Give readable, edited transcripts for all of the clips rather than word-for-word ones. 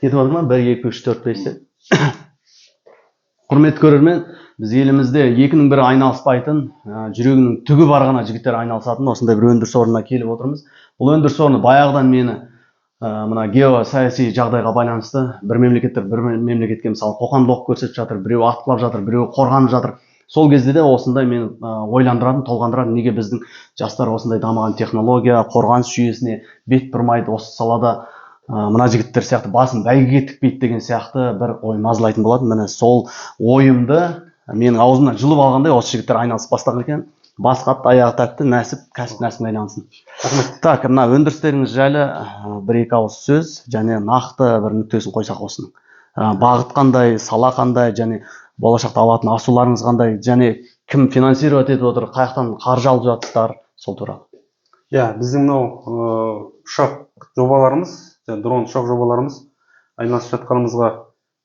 Кетіп отыр ма? 1, 2, 3, 4, 5 деп. Құрметті көрермен, біз елімізде екінің бірі айналыспайтын, жүрегінің түгі бар ғана жігіттер айналысатын осындай бір өндіріс орнына келіп отырмыз. Бұл өндіріс орны баяғыдан мені мына геосаяси жағдайға байланысты бір мемлекеттер бір мемлекетке мысалы қоқан-лоқ көрсетіп жатыр, біреу атқылап жатыр, біреу қорғанып жатыр. Сол кезде де осындай мені ойландыратын, толғандыратын, неге біздің жастар осындай дамыған технология, қорғаныс жүйесіне бет бұрмайды, осы салада мына жігіттер сияқты басын бәйгеге тікпейді деген сияқты бір ой мазалайтын болады. Міне сол ойымды менің аузымнан жұлып алғандай осы жігіттер айналысып бастаған екен. Бас қатты, аяғы тәтті, нәсіп, кәсіп айналсын. Так, мына өндірістеріңіз жайлы 1-2 ауыз сөз және нақты бір нүктесін қойсақ осының. Бағыт қандай, сала қандай және болашақта алатын асуларыңыз қандай және кім финансировать етіп отыр, қаяқтан қаржы алып жатсыздар, сол туралы. Біздің мынау ұшақ жобаларымыз, дрон ұшақ жобаларымыз айналысып жатқанымызға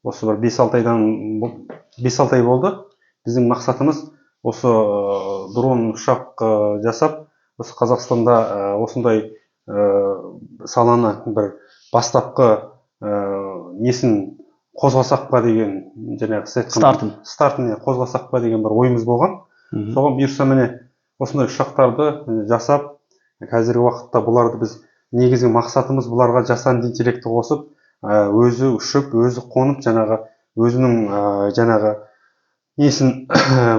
осы бір 5-6 ай болды. Біздің мақсатымыз осы дрон ұшақ жасап, осы Қазақстанда осындай саланы бір бастапқы несін қозғасақ па деген, жаңағы стартын қозғасақ па деген бір ойымыз болған. Соған бұйырса міне осындай ұшақтарды жасап, қазіргі уақытта бұларды біз негізгі мақсатымыз бұларға жасанды интеллекті қосып, өзі ұшып, өзі қонып, өзінің жаңағы несін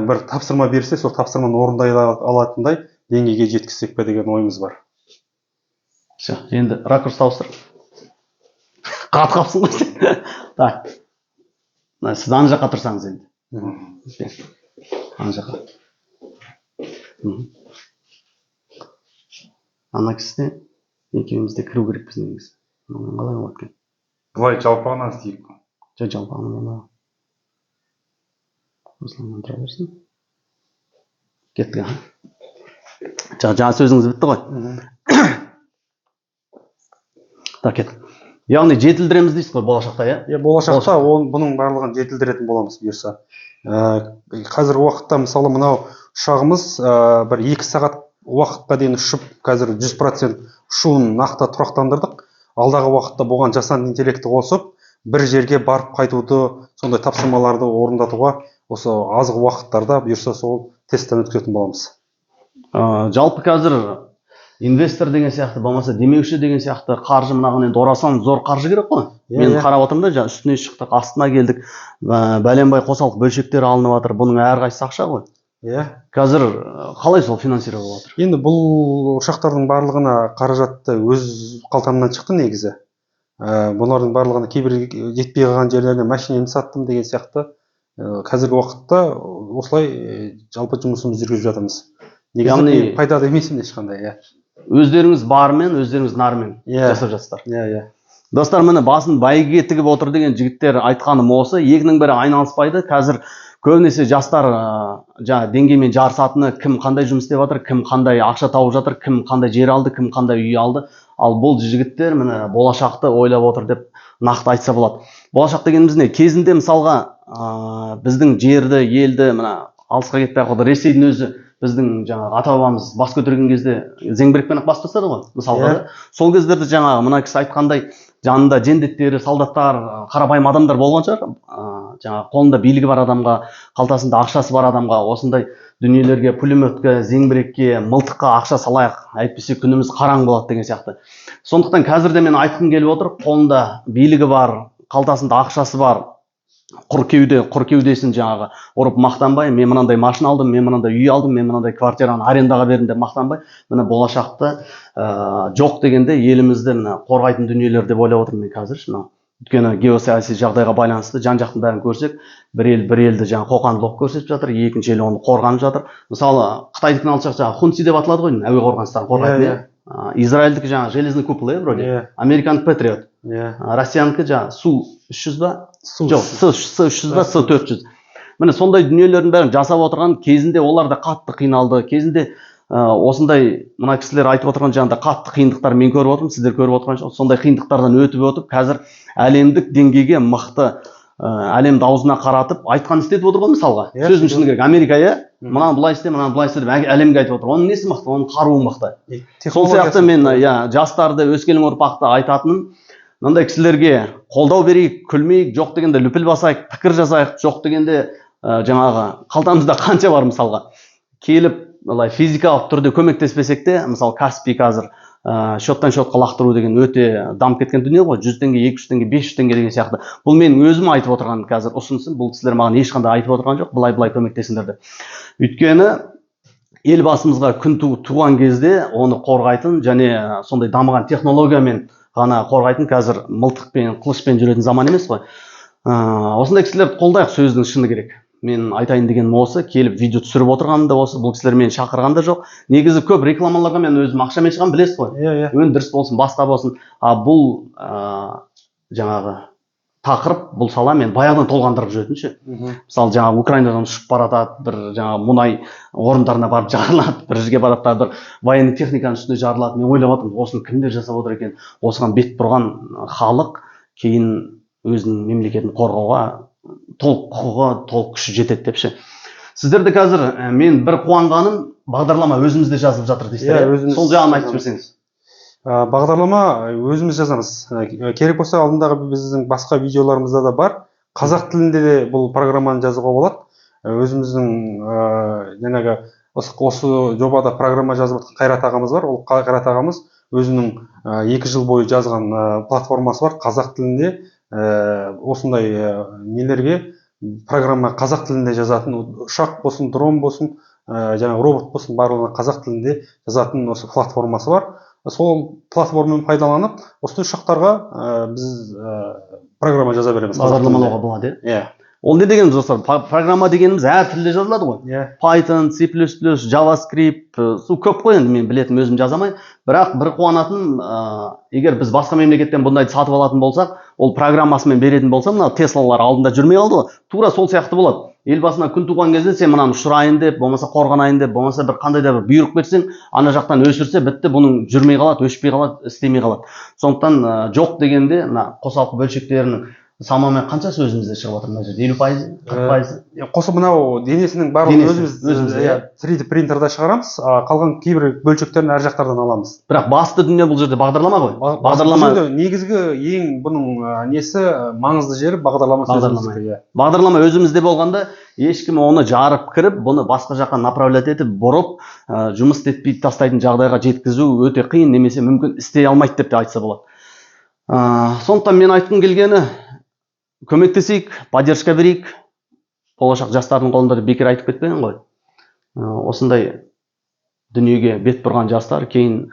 бір тапсырма берсе, сол тапсырманы орындай алатындай деңгейге жеткізсек пе деген ойымыз бар. Енді ракурс ауыстыр. Қат қапсың ғой сен. Так. Сіз ана жаққа тұрсаңыз енді. Ана жаққа. Ана кісіне екеумізде кіру керек біз негізі. Қалай болады екен? Былай жалпағынан істейік. Жалпағынан. Осылайынан тұра берсін. Кеттік. Жаңа сөзіңіз бітті ғой. Так, кеттік. Яғни жетілдіреміз дейсіз ғой болашақта, иә? Болашақта бұның барлығын жетілдіретін боламыз бұйырса. Қазіргі уақытта мысалы мынау ұшағымыз бір 2 сағат уақытқа дейін ұшып, қазір 100% ұшуын нақты тұрақтандырдық. Алдағы уақытта бұған жасанды интеллекті қосып, бір жерге барып қайтуды, сондай тапсырмаларды орындатуға осы азғы уақыттарда бұйырса сол тесттен өткізетін боламыз. Жалпы қазір инвестор деген сияқты, болмаса демеуші деген сияқты қаржы мынаған енді орасан зор қаржы керек қой. Мен қарап отырмын да, үстіне шықтық, астына келдік, бәленбай қосалық бөлшектер алынып жатыр. Бұның әрқайсысы ақша ғой. Қазір қалай сол финансировать болып жатыр? Енді бұл ұшақтардың барлығына қаражатты өз қалтамнан шықты негізі. Бұлардың барлығына кейбір жетпей қалған жерлеріне машинаны саттым деген сияқты. Қазіргі уақытта осылай жалпы жұмысымызды жүргізіп жатырмыз. Негізі пайдалы емес ешқандай. Өздеріңіз бармен, өздеріңіз нармен жасап жатсыздар. Достар, міне басын бәйгеге тігіп отыр деген жігіттер айтқаным осы. Екінің бірі айналыспайды. Қазір көбінесе жастар деңгеймен жарысатыны, кім қандай жұмыс істеп жатыр, кім қандай ақша тауып жатыр, кім қандай жер алды, кім қандай үй алды. Ал бұл жігіттер міне болашақты ойлап отыр деп нақты айтса болады. Болашақ дегеніміз не? Кезінде мысалға біздің жерді, елді мына алысқа кетпей ақ отыр. Ресейдің өзі біздің жаңағы ата-бабамыз бас көтерген кезде зеңбірекпен бас бастады ғой. Мысалға сол кездерде жаңағы мына кісі айтқандай жанында жендеттері, солдаттар, қарапайым адамдар болған шығар. Жаңағы қолында билігі бар адамға, қалтасында ақшасы бар адамға осындай дүниелерге, пулеметке, зеңбірекке, мылтыққа ақша салайық, әйтпесе күніміз қараң болады деген сияқты. Сондықтан қазірде мен айтқым келіп отыр, қолында билігі бар, қалтасында ақшасы бар, құр кеудесін жаңағы ұрып мақтанбай, мен мынандай машина алдым, мен мынандай үй алдым, мен мынандай квартираны арендаға бердім деп мақтанбай, міне болашақты жоқ дегенде елімізді қорғайтын дүниелер деп ойлап отырмын мен қазір. Өйткені геосаяси жағдайға байланысты жан-жақтың бәрін көрсек, бір елді жаңа қоқан-лоқ көрсетіп жатыр, екінші ел оны қорғанып жатыр. Мысалы, Қытайдікін алсақ, жаңа Хунси деп аталады ғой, әуе қорғаныстарын қорғайтын. Израильдікі жаңа железный купол, вроде. Американдық Патриот. Россиянікі жаңа Су-300 ба? Жоқ, С-300 ба, С-400. Міне сондай дүниелердің бәрін жасап отырған кезінде олар да қатты қиналды. Кезінде осындай мына кісілер айтып отырған жаңағыдай қатты қиындықтар мен көріп отырмын, сіздер көріп отырған шығарсыздар. Сондай қиындықтардан өтіп өтіп, қазір әлемдік деңгейге мықты әлемді аузына қаратып айтқан істетіп отыр ғой мысалға. Сөздің шыны керек. Америка мынаны былай істе, мынаны былай істе деп әлемге айтып отыр. Оның несі мықты? Оның қаруы мықты. Сол сияқты мен жастарды, өскелең ұрпақты айтатыным, мындай кісілерге қолдау берейік, күлмейік, жоқ дегенде лүпіл басайық, пікір жасайық, жоқ дегенде жаңағы қалтамызда қанша бар мысалға. Келіп, физикалық түрде көмектеспесек те, мысалы Каспий қазір счеттан счетқа лақтыру деген өте дамып кеткен дүние ғой. 100 теңге, 200 теңге, 500 теңге деген сияқты. Бұл менің өзім айтып отырған қазір ұсынысым. Бұл кісілер маған ешқандай айтып отырған жоқ. Былай көмектесіңдер деп. Өйткені елбасымызға күн туған кезде оны қорғайтын және сондай дамыған технологиямен ғана қорғайтын қазір мылтықпен, қылышпен жүретін заман емес қой. Осындай кісілерді қолдайық, сөздің шыны керек. Мен айтайын дегенім осы, келіп видео түсіріп отырғаным да осы, бұл кісілер мені шақырған да жоқ. Негізі көп рекламаларға мен өзім ақшамен шығамын, білесіз ғой. Өндіріс болсын, басқа болсын. Бұл жаңағы тақырып, бұл сала мен баяғыдан толғандырып жүретін ше. Мысалы жаңағы Украинадан ұшып баратады, бір жаңағы мұнай орындарына барып жарылады, бір жерге барады, бір военный техниканың үстіне жарылады. Мен ойлап отырмын, осыны кімдер жасап отыр екен? Осыған бет бұрған халық кейін өзінің мемлекетін қорғауға толық құқығы, толық күші жетеді деп ше. Сіздерді қазір мен бір қуанғаным, бағдарлама өзімізде жазылып жатыр дейсіздер. Сол жағын айтып берсеңіз. Бағдарлама өзіміз жазамыз. Керек болса алдындағы біздің басқа видеоларымызда да бар. Қазақ тілінде де бұл программаны жазуға болады. Өзіміздің жаңағы осы жобада программа жазып жатқан Қайрат ағамыз бар. Ол Қайрат ағамыз өзінің 2 жыл бойы жазған платформасы бар. Қазақ тілінде осындай нелерге программа қазақ тілінде жазатын, ұшақ болсын, дрон болсын, жаңағы робот болсын, барлығына қазақ тілінде жазатын осы платформасы бар. Сол платформаны пайдаланып, осы ұшақтарға біз программа жаза береміз. Бағдарламалауға болады, иә? Ол не дегеніміз достар? Программа дегеніміз әр тілде жазылады ғой. Python, C++, JavaScript, көп қой енді, мен білетін өзім жазамай. Бірақ бір қуанатын, егер біз басқа мемлекеттен бұндайды сатып алатын болсақ, ол программасымен беретін болса, мына Теслалар алдында жүрмей қалды ғой. Тура сол сияқты болады. Елбасына күн туған кезде сен мынаны ұшырайын деп, болмаса қорғанайын деп, болмаса бір қандай да бір бұйрық берсең, ана жақтан өшірсе, бітті, бұның жүрмей қалады, өшпей қалады, істемей қалады. Сондықтан жоқ дегенде, қосалқы бөлшектерінің самамен қанша сөзімізде шығып отыр мына жерде? 50%, 40%? Қосып мынау денесінің барлығын өзіміз 3D принтерда шығарамыз, қалған кейбір бөлшектерін әр жақтардан аламыз. Бірақ басты дүние бұл жерде бағдарлама ғой. Бағдарлама негізгі ең бұның несі маңызды жері бағдарлама. Бағдарлама өзімізде болғанда ешкім оны жарып кіріп, бұны басқа жаққа направлять етіп, бұрып, жұмыс етпей тастайтын жағдайға жеткізу өте қиын, немесе мүмкін істей алмайды деп те айтса болады. Сондықтан мен айтқым келгені, көмектесейік, поддержка берейік. Болашақ жастардың қолында бекер айтып кетпеген ғой. Осындай дүниеге бет бұрған жастар кейін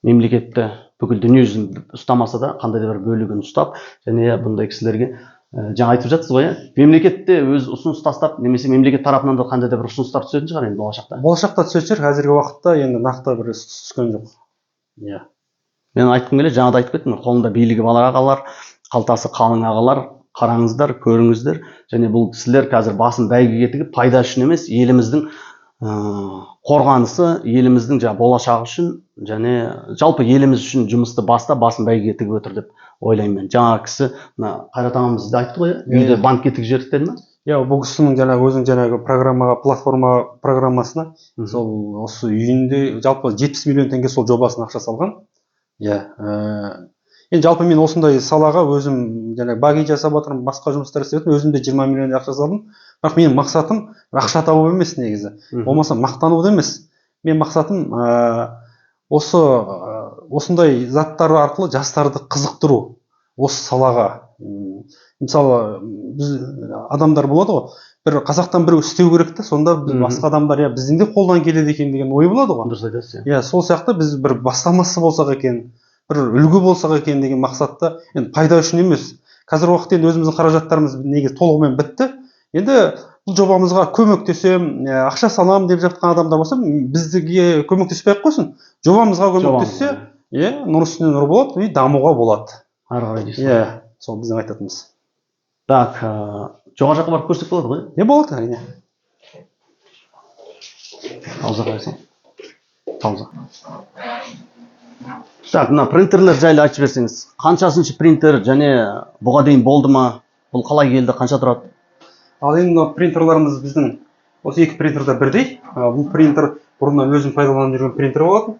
мемлекетті бүкіл дүние жүзін ұстамаса да қандай да бір бөлігін ұстап, және бұндай кісілерге жаңа айтып жатсыз ғой, мемлекетте өз ұсыныс тастап, немесе мемлекет тарапынан да қандай да бір ұсыныстар түсетін шығар енді болашақта. Болашақта түсетін шығар, қазіргі уақытта енді нақты бір түскен жоқ. Мен айтқым келеді, жаңа да айтып кеттім, қолында билігі бар ағалар, қалтасы қалың ағалар, қараңыздар, көріңіздер, және бұл кісілер қазір басын бәйгеге тігіп, пайда үшін емес, еліміздің қорғанысы, еліміздің болашағы үшін, және жалпы еліміз үшін жұмысты басын бәйгеге тігіп отыр деп ойлаймын мен. Жаңа кісі, Қайрат ағамыз да айтты ғой, үйде банкке тігіп жібердік деді ме? Бұл кісінің өзінің программаға, платформа программасына, сол осы үйінде жалпы 70 миллион теңге сол жобасына ақша салған. Енді жалпы мен осындай салаға өзім баги жасап отырмын, басқа жұмыстар істеп отырмын, өзімде 20 миллион ақша салдым. Бірақ менің мақсатым ақша табу емес негізі. Болмаса мақтану да емес. Мен мақсатым осындай заттар арқылы жастарды қызықтыру осы салаға. Мысалы, біз адамдар болады ғой, бір қазақтан біреу істеу керек та, сонда басқа адамдар біздің де қолдан келеді екен деген ой болады ғой. Дұрыс айтасыз. Сол сияқты біз бір бастамасы болсақ екен, бір үлгі болсақ екен деген мақсатта, енді пайда үшін емес. Қазір уақытта енді өзіміздің қаражаттарымыз негізі толығымен бітті. Енді бұл жобамызға көмектесем, ақша салам деп жатқан адамдар болса, бізге көмектеспей-ақ қойсын. Жобамызға көмектессе, нұр үстіне нұр болады, дамуға болады. Ары қарай дейсіз. Сол біздің айтатынымыз. Так, жоғары жаққа барып көрсек болады ғой? Болады, әрине. Тауза қарайсың. Тауза. Так, мына принтерлер жайлы айтып берсеңіз. Қаншасыншы принтер және бұға дейін болды ма? Бұл қалай келді, қанша тұрады? Ал енді принтерларымыз біздің осы екі принтерда бірдей. Бұл принтер бұрыннан өзім пайдаланып жүрген принтер болатын.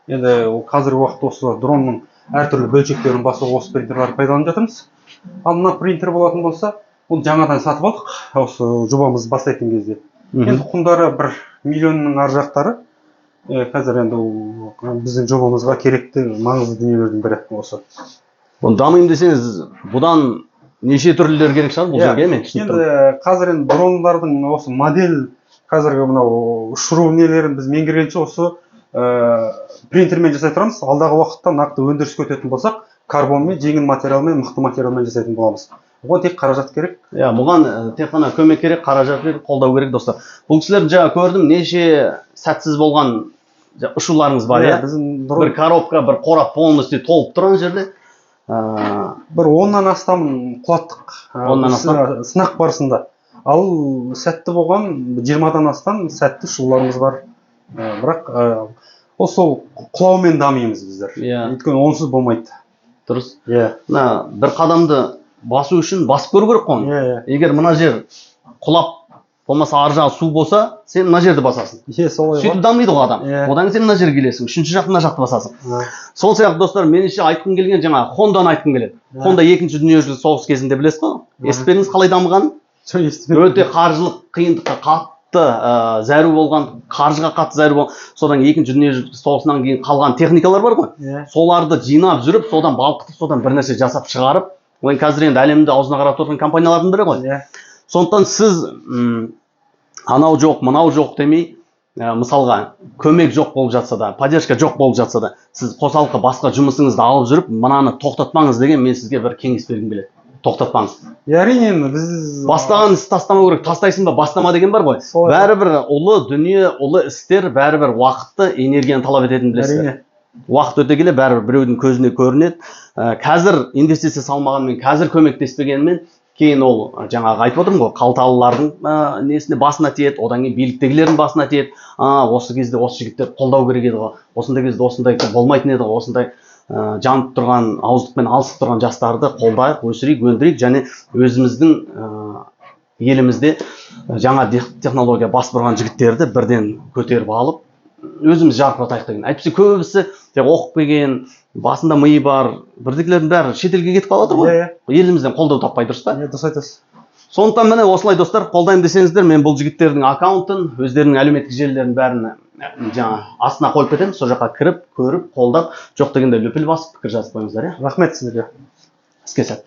Енді қазіргі уақытта осы дронның әртүрлі бөлшектерін басуға осы принтерларды пайдаланып жатырмыз. Ал мына принтер болатын болса, бұл жаңадан сатып алдық осы жобамызды бастайтын кезде. Енді құндары 1 миллионның ар жақтары. Қазір енді біздің жобамызға керекті маңызды дүниелердің бірі осы. Оны дамайым десеңіз, бұдан неше түрлілер керек шығар бұл жерге мен түсініп тұрмын. Енді қазір енді дрондардың осы модель қазіргі мынау ұшыру нелерін біз меңгергенше осы принтермен жасай тұрамыз. Алдағы уақытта нақты өндіріске өтетін болсақ, карбонмен, жеңіл материалмен, мықты материалмен жасайтын боламыз. Оған тек қаражат керек. Бұған тек қана көмек керек, қаражат керек, қолдау керек достар. Бұл кісілерді жаңа көрдім, неше сәтсіз болған ұшуларыңыз бар, иә? Бір коробка, бір қорап полностью толып тұрған жерде. Бір 10-нан астам құлаттық сынақ барысында. Ал сәтті болған 20-дан астам сәтті ұшуларымыз бар. Бірақ сол құлаумен дамимыз біздер. Өйткені онсыз болмайды. Дұрыс. Бір қадамды басу үшін басып көру керек қой. Егер мына жер құлап, болмаса ар жағы су болса, сен мына жерді басасың. Сөйтіп дамиды ғой адам. Одан сен мына жерге келесің, үшінші жақ мына жақты басасың. Сол сияқты достар, меніңше айтқым келген жаңа Хонданы айтқым келеді. Хонда 2-ші дүниежүзілік соғыс кезінде білесіз ғой? Естіп пе қалай дамыған? Өте қаржылық қиындыққа қатты зәру болған, қаржыға қатты зәру болған. Содан 2-ші дүниежүзілік соғысынан кейін қалған техникалар бар ғой. Соларды жинап жүріп, содан балқытып, содан бір нәрсе жасап шығарып, ол қазір енді әлемді аузына қарап тұрған компаниялардың бірі ғой. Сондықтан сіз анау жоқ, мынау жоқ демей, мысалға көмек жоқ болып жатса да, поддержка жоқ болып жатса да, сіз қосалқы басқа жұмысыңызды алып жүріп, мынаны тоқтатпаңыз деген мен сізге бір кеңес бергім келеді. Тоқтатпаңыз. Әрине, біз бастаған іс тастамау керек, тастайсың ба, бастама деген бар ғой. Бәрібір ұлы дүние, ұлы істер бәрібір уақытты, энергияны талап ететінін білесіздер. Уақыт өте келе бәрібір біреудің көзіне көрінеді. Қазір инвестиция салмағанмен, қазір көмектеспегенмен, кейін ол жаңағы айтып отырмын ғой, қалталылардың несіне басына тиеді, одан кейін биліктегілердің басына тиеді. Осы кезде осы жігіттер қолдау керек еді ғой. Осындай кезде осындай болмайтын еді ғой. Осындай жанып тұрған, ауыздықпен алысып тұрған жастарды қолдайық, өсірейік, өндірейік және өзіміздің елімізде жаңа технология бас бұрған жігіттерді бірден көтеріп алып, өзіміз жарқыратайық деген. Әйтпесе көбісі оқып келген, басында миы бар, бірдекілердің бәрі шетелге кетіп қалады ғой. Елімізден қолдау таппай, дұрыс па? Дұрыс айтасыз. Сондықтан міне осылай достар, қолдаймын десеңіздер, мен бұл жігіттердің аккаунтын, өздерінің әлеуметтік желілерінің бәрін жаңа астына қойып кетемін. Сол жаққа кіріп, көріп, қолдап, жоқ дегенде лүпіл басып пікір жазып қойыңыздар, иә? Рахмет сіздерге. Іске сәт.